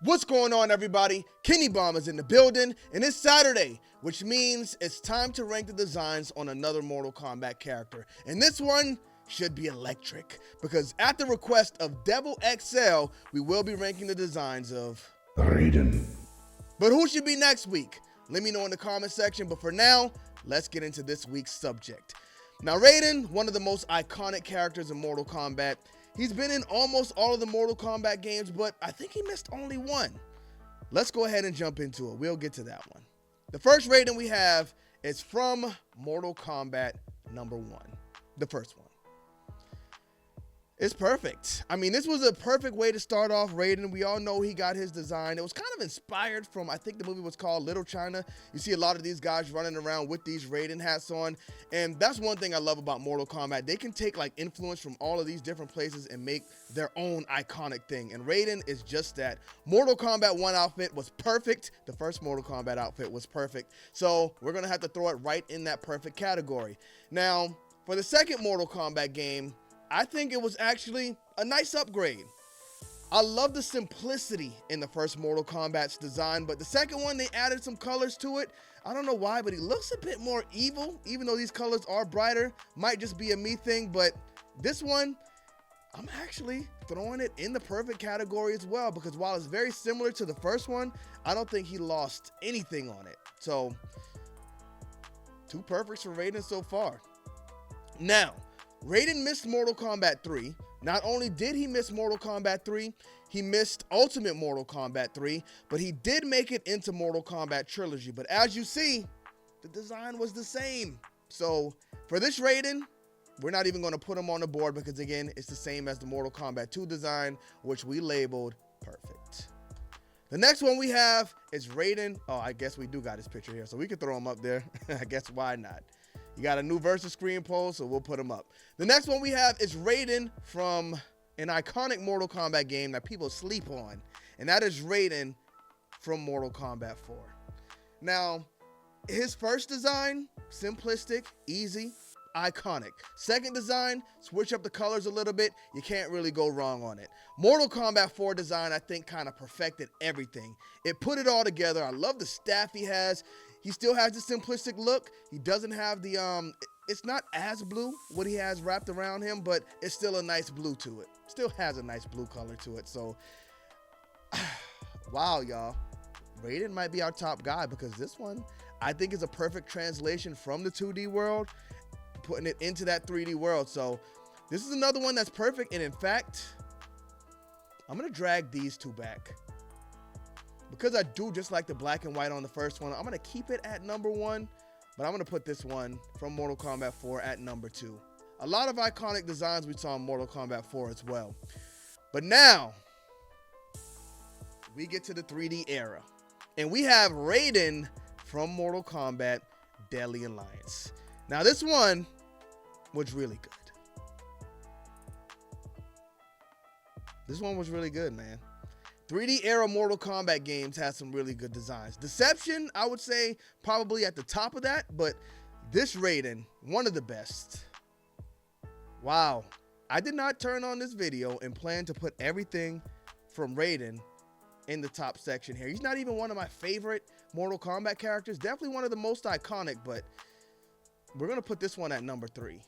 What's going on, everybody? Kennybomb is in the building, and it's Saturday, which means it's time to rank the designs on another Mortal Kombat character. And this one should be electric, because at the request of Devil XL, we will be ranking the designs of Raiden. But who should be next week? Let me know in the comment section, but for now, let's get into this week's subject. Now, Raiden, one of the most iconic characters in Mortal Kombat. He's been in almost all of the Mortal Kombat games, but I think he missed only one. Let's go ahead and jump into it. We'll get to that one. The first Raiden we have is from Mortal Kombat number 1. The first one. It's perfect. I mean, this was a perfect way to start off Raiden. We all know he got his design. It was kind of inspired from, I think the movie was called Little China. You see a lot of these guys running around with these Raiden hats on. And that's one thing I love about Mortal Kombat. They can take like influence from all of these different places and make their own iconic thing. And Raiden is just that. Mortal Kombat 1 outfit was perfect. The first Mortal Kombat outfit was perfect. So we're going to have to throw it right in that perfect category. Now, for the second Mortal Kombat game, I think it was actually a nice upgrade. I love the simplicity in the first Mortal Kombat's design, but the second one, they added some colors to it. I don't know why, but he looks a bit more evil, even though these colors are brighter. Might just be a me thing, but this one, I'm actually throwing it in the perfect category as well, because while it's very similar to the first one, I don't think he lost anything on it. So, 2 perfects for Raiden so far. Now, Raiden missed Mortal Kombat 3. Not only did he miss Mortal Kombat 3, he missed Ultimate Mortal Kombat 3, but he did make it into Mortal Kombat Trilogy. But as you see, the design was the same. So for this Raiden, we're not even going to put him on the board because, again, it's the same as the Mortal Kombat 2 design, which we labeled perfect. The next one we have is Raiden. Oh, I guess we do got his picture here, so we can throw him up there. I guess why not? You got a new versus screen poll, so we'll put him up. The next one we have is Raiden from an iconic Mortal Kombat game that people sleep on, and that is Raiden from Mortal Kombat 4. Now, his first design, simplistic, easy, iconic. Second design, switch up the colors a little bit. You can't really go wrong on it. Mortal Kombat 4 design, I think, kind of perfected everything. It put it all together. I love the staff he has. He still has the simplistic look. He doesn't have the, it's not as blue what he has wrapped around him, but it's still a nice blue to it. Still has a nice blue color to it. So, wow, y'all. Raiden might be our top guy because this one, I think, is a perfect translation from the 2D world, putting it into that 3D world. So, this is another one that's perfect. And in fact, I'm going to drag these two back. Because I do just like the black and white on the first one, I'm going to keep it at number 1, but I'm going to put this one from Mortal Kombat 4 at number 2. A lot of iconic designs we saw in Mortal Kombat 4 as well. But now, we get to the 3D era. And we have Raiden from Mortal Kombat Deadly Alliance. Now, this one was really good. This one was really good, man. 3D era Mortal Kombat games had some really good designs. Deception, I would say, probably at the top of that, but this Raiden, one of the best. Wow. I did not turn on this video and plan to put everything from Raiden in the top section here. He's not even one of my favorite Mortal Kombat characters. Definitely one of the most iconic, but we're going to put this one at number 3.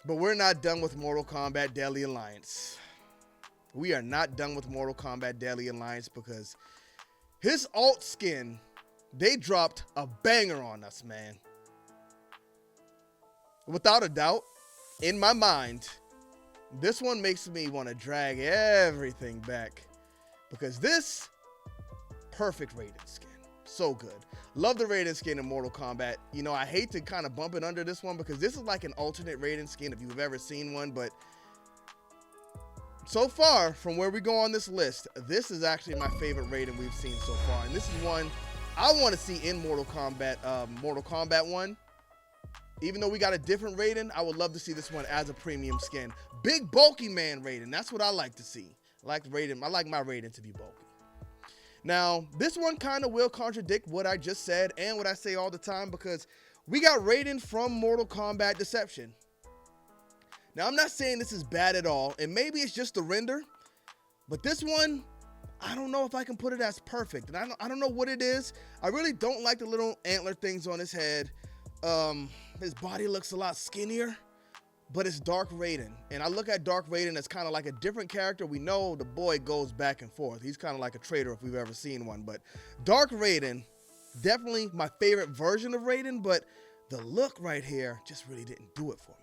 But we're not done with Mortal Kombat Deadly Alliance. We are not done with Mortal Kombat Deadly Alliance because his alt skin, they dropped a banger on us, man. Without a doubt, in my mind, this one makes me want to drag everything back because this, perfect Raiden skin. So good. Love the Raiden skin in Mortal Kombat. You know, I hate to kind of bump it under this one because this is like an alternate Raiden skin if you've ever seen one, but so far, from where we go on this list, this is actually my favorite Raiden we've seen so far. And this is one I want to see in Mortal Kombat 1. Even though we got a different Raiden, I would love to see this one as a premium skin. Big, bulky man Raiden. That's what I like to see. I like my Raiden to be bulky. Now, this one kind of will contradict what I just said and what I say all the time because we got Raiden from Mortal Kombat Deception. Now, I'm not saying this is bad at all, and maybe it's just the render, But this one, I don't know if I can put it as perfect. And I don't know what it is. I really don't like the little antler things on his head. His body looks a lot skinnier, but it's Dark Raiden. And I look at Dark Raiden as kind of like a different character. We know the boy goes back and forth. He's kind of like a traitor if we've ever seen one. But Dark Raiden, definitely my favorite version of Raiden, but the look right here just really didn't do it for me.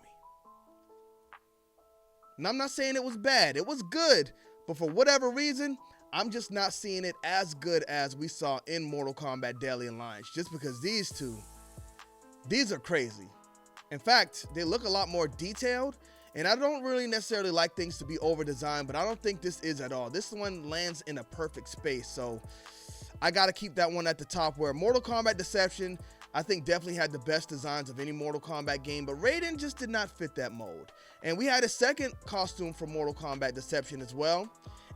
And I'm not saying it was bad. It was good. But for whatever reason, I'm just not seeing it as good as we saw in Mortal Kombat Deadly Alliance, just because these are crazy. In fact, they look a lot more detailed, and I don't really necessarily like things to be over-designed, but I don't think this is at all. This one lands in a perfect space, so I got to keep that one at the top, where Mortal Kombat Deception, I think, definitely had the best designs of any Mortal Kombat game, but Raiden just did not fit that mold. And we had a second costume for Mortal Kombat Deception as well,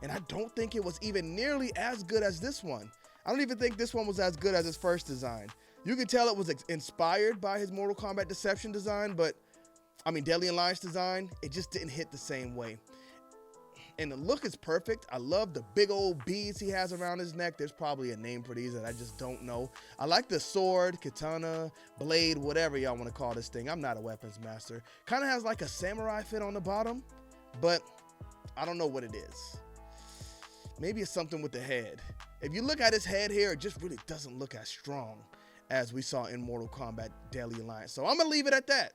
and I don't think it was even nearly as good as this one. I don't even think this one was as good as his first design. You can tell it was inspired by his Mortal Kombat Deception design, but, I mean, Deadly Alliance design, it just didn't hit the same way. And the look is perfect. I love the big old beads he has around his neck. There's probably a name for these that I just don't know. I like the sword, katana, blade, whatever y'all want to call this thing. I'm not a weapons master. Kind of has like a samurai fit on the bottom, but I don't know what it is. Maybe it's something with the head. If you look at his head here, it just really doesn't look as strong as we saw in Mortal Kombat Deadly Alliance. So I'm going to leave it at that.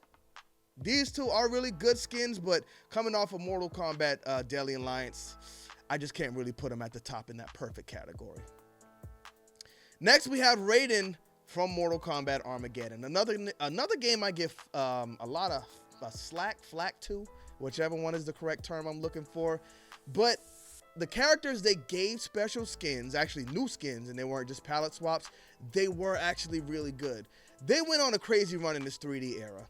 These two are really good skins, but coming off of Mortal Kombat Deadly Alliance, I just can't really put them at the top in that perfect category. Next, we have Raiden from Mortal Kombat Armageddon. Another game I give a lot of flack to, whichever one is the correct term I'm looking for. But the characters they gave special skins, actually new skins, and they weren't just palette swaps, they were actually really good. They went on a crazy run in this 3D era.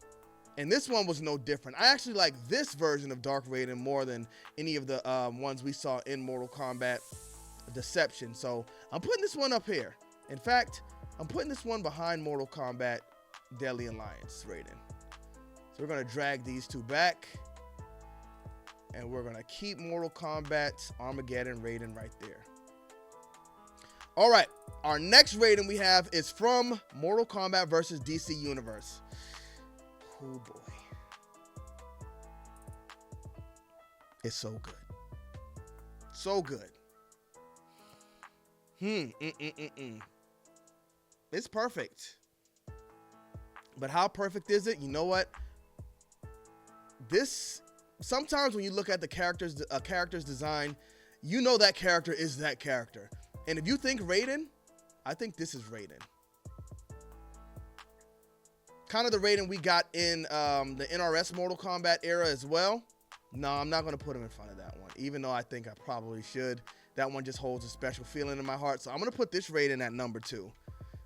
And this one was no different. I actually like this version of Dark Raiden more than any of the ones we saw in Mortal Kombat Deception. So I'm putting this one up here. In fact, I'm putting this one behind Mortal Kombat Deadly Alliance Raiden. So we're going to drag these two back. And we're going to keep Mortal Kombat Armageddon Raiden right there. All right. Our next Raiden we have is from Mortal Kombat vs. DC Universe. Oh boy. It's so good. So good. It's perfect. But how perfect is it? You know what? Sometimes when you look at the character's design, you know that character is that character. And if you think Raiden, I think this is Raiden. Kind of the Raiden we got in the NRS Mortal Kombat era as well. No, I'm not going to put him in front of that one, even though I think I probably should. That one just holds a special feeling in my heart. So I'm going to put this Raiden at number 2.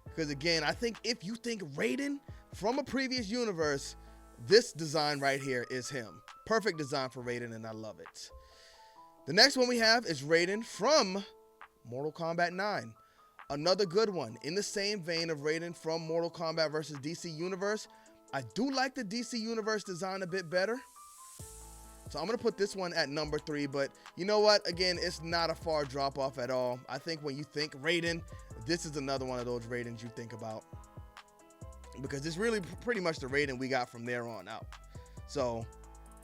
Because again, I think if you think Raiden from a previous universe, this design right here is him. Perfect design for Raiden, and I love it. The next one we have is Raiden from Mortal Kombat 9. Another good one. In the same vein of Raiden from Mortal Kombat vs. DC Universe, I do like the DC Universe design a bit better. So I'm going to put this one at number 3, but you know what? Again, it's not a far drop off at all. I think when you think Raiden, this is another one of those Raidens you think about. Because it's really pretty much the Raiden we got from there on out. So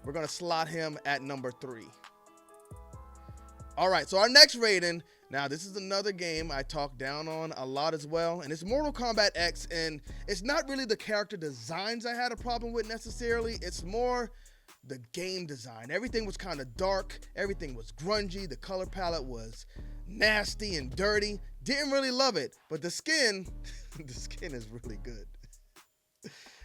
we're going to slot him at number 3. All right, so our next Raiden, now this is another game I talk down on a lot as well, and it's Mortal Kombat X, and it's not really the character designs I had a problem with necessarily, it's more the game design. Everything was kind of dark, everything was grungy, the color palette was nasty and dirty, didn't really love it, but the skin, the skin is really good.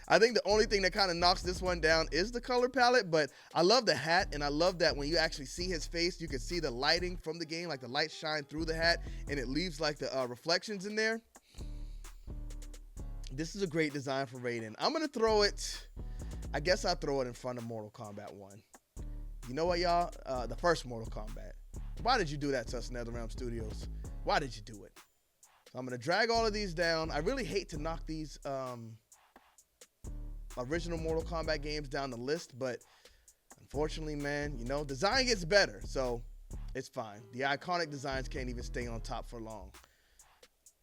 I think the only thing that kind of knocks this one down is the color palette, but I love the hat, and I love that when you actually see his face, you can see the lighting from the game, like the light shine through the hat, and it leaves like the reflections in there. This is a great design for Raiden. I'm going to throw it, I guess I'll throw it in front of Mortal Kombat 1. You know what, y'all? The first Mortal Kombat. Why did you do that to us, Netherrealm Studios? Why did you do it? So I'm going to drag all of these down. I really hate to knock these original Mortal Kombat games down the list, but unfortunately, man, you know, design gets better. So It's fine. The iconic designs can't even stay on top for long.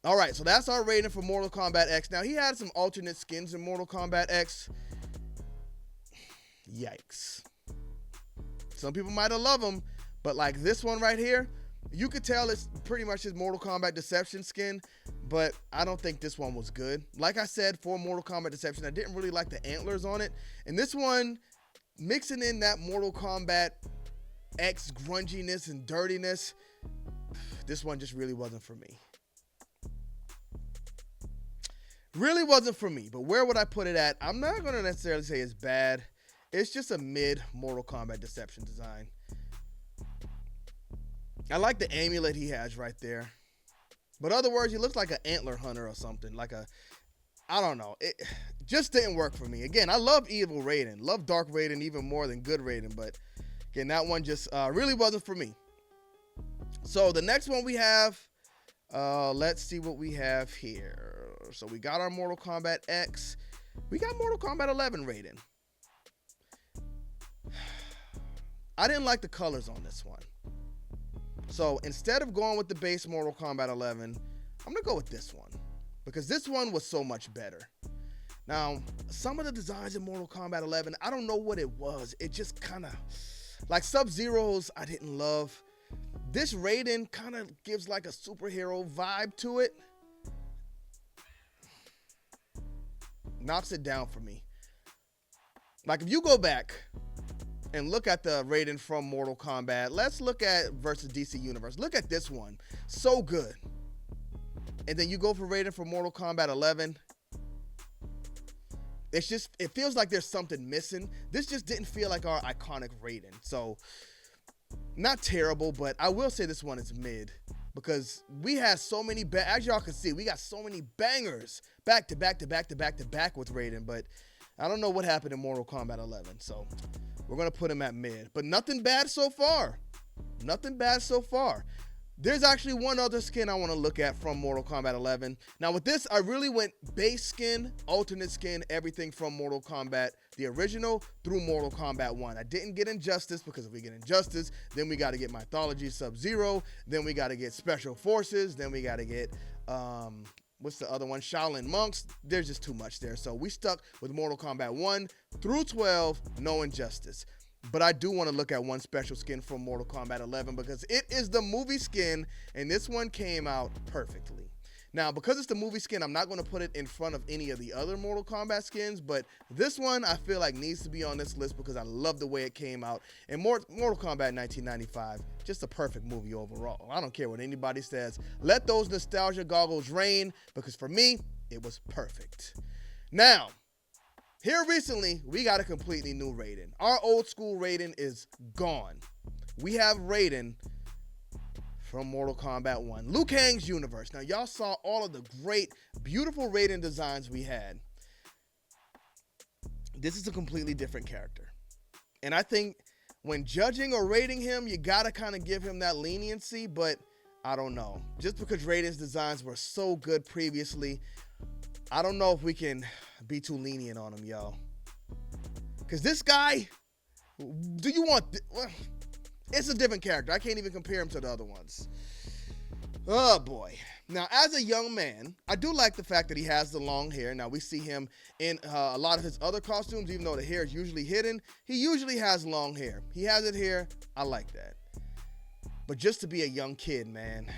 All right, so that's our rating for Mortal Kombat X. Now, he had some alternate skins in Mortal Kombat X. Yikes. Some people might have loved him, but like this one right here, you could tell it's pretty much his Mortal Kombat Deception skin, but I don't think this one was good. Like I said, for Mortal Kombat Deception, I didn't really like the antlers on it. And this one, mixing in that Mortal Kombat X grunginess and dirtiness, this one just really wasn't for me. Really wasn't for me, but where would I put it at? I'm not going to necessarily say it's bad. It's just a mid Mortal Kombat Deception design. I like the amulet he has right there. But other words, he looks like an antler hunter or something. Like a, I don't know. It just didn't work for me. Again, I love Evil Raiden. Love Dark Raiden even more than Good Raiden. But again, that one just really wasn't for me. So the next one we have, let's see what we have here. So we got our Mortal Kombat X. We got Mortal Kombat 11 Raiden. I didn't like the colors on this one. So instead of going with the base Mortal Kombat 11, I'm going to go with this one. Because this one was so much better. Now, some of the designs in Mortal Kombat 11, I don't know what it was. It just kind of, like Sub-Zero's, I didn't love. This Raiden kind of gives like a superhero vibe to it. Knocks it down for me. Like if you go back and look at the Raiden from Mortal Kombat, let's look at versus DC Universe. Look at this one. So good. And then you go for Raiden for Mortal Kombat 11. It's just, it feels like there's something missing. This just didn't feel like our iconic Raiden. So, not terrible, but I will say this one is mid. Because we had so many, as y'all can see, we got so many bangers back to back to back to back to back with Raiden. But I don't know what happened in Mortal Kombat 11. So, we're going to put him at mid. But nothing bad so far. Nothing bad so far. There's actually one other skin I want to look at from Mortal Kombat 11. Now with this, I really went base skin, alternate skin, everything from Mortal Kombat, the original, through Mortal Kombat 1. I didn't get Injustice, because if we get Injustice, then we got to get Mythology Sub-Zero, then we got to get Special Forces, then we got to get, what's the other one? Shaolin Monks. There's just too much there. So we stuck with Mortal Kombat 1 through 12, no Injustice. But I do want to look at one special skin from Mortal Kombat 11 because it is the movie skin, and this one came out perfectly. Now, because it's the movie skin, I'm not going to put it in front of any of the other Mortal Kombat skins, but this one I feel like needs to be on this list because I love the way it came out. And Mortal Kombat 1995, just a perfect movie overall. I don't care what anybody says. Let those nostalgia goggles reign because for me, it was perfect. Now, here recently, we got a completely new Raiden. Our old school Raiden is gone. We have Raiden from Mortal Kombat 1. Liu Kang's universe. Now, y'all saw all of the great, beautiful Raiden designs we had. This is a completely different character. And I think when judging or rating him, you got to kind of give him that leniency, but I don't know. Just because Raiden's designs were so good previously, I don't know if we can be too lenient on him, y'all. Because this guy, do you want... Well, it's a different character. I can't even compare him to the other ones. Oh, boy. Now, as a young man, I do like the fact that he has the long hair. Now, we see him in a lot of his other costumes, even though the hair is usually hidden. He usually has long hair. He has it here. I like that. But just to be a young kid, man.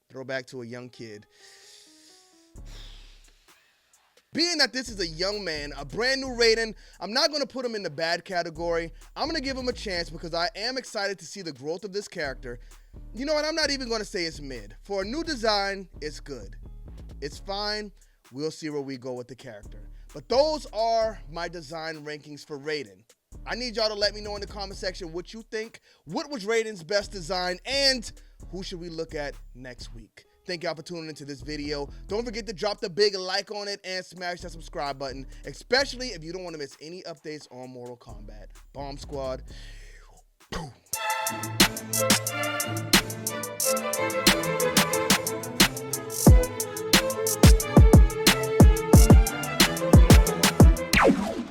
Throwback to a young kid. Being that this is a young man, a brand new Raiden, I'm not going to put him in the bad category. I'm going to give him a chance because I am excited to see the growth of this character. You know what? I'm not even going to say it's mid. For a new design, it's good. It's fine. We'll see where we go with the character. But those are my design rankings for Raiden. I need y'all to let me know in the comment section what you think. What was Raiden's best design? And who should we look at next week? Thank y'all for tuning into this video. Don't forget to drop the big like on it and smash that subscribe button, especially if you don't want to miss any updates on Mortal Kombat. Bomb Squad. Boom.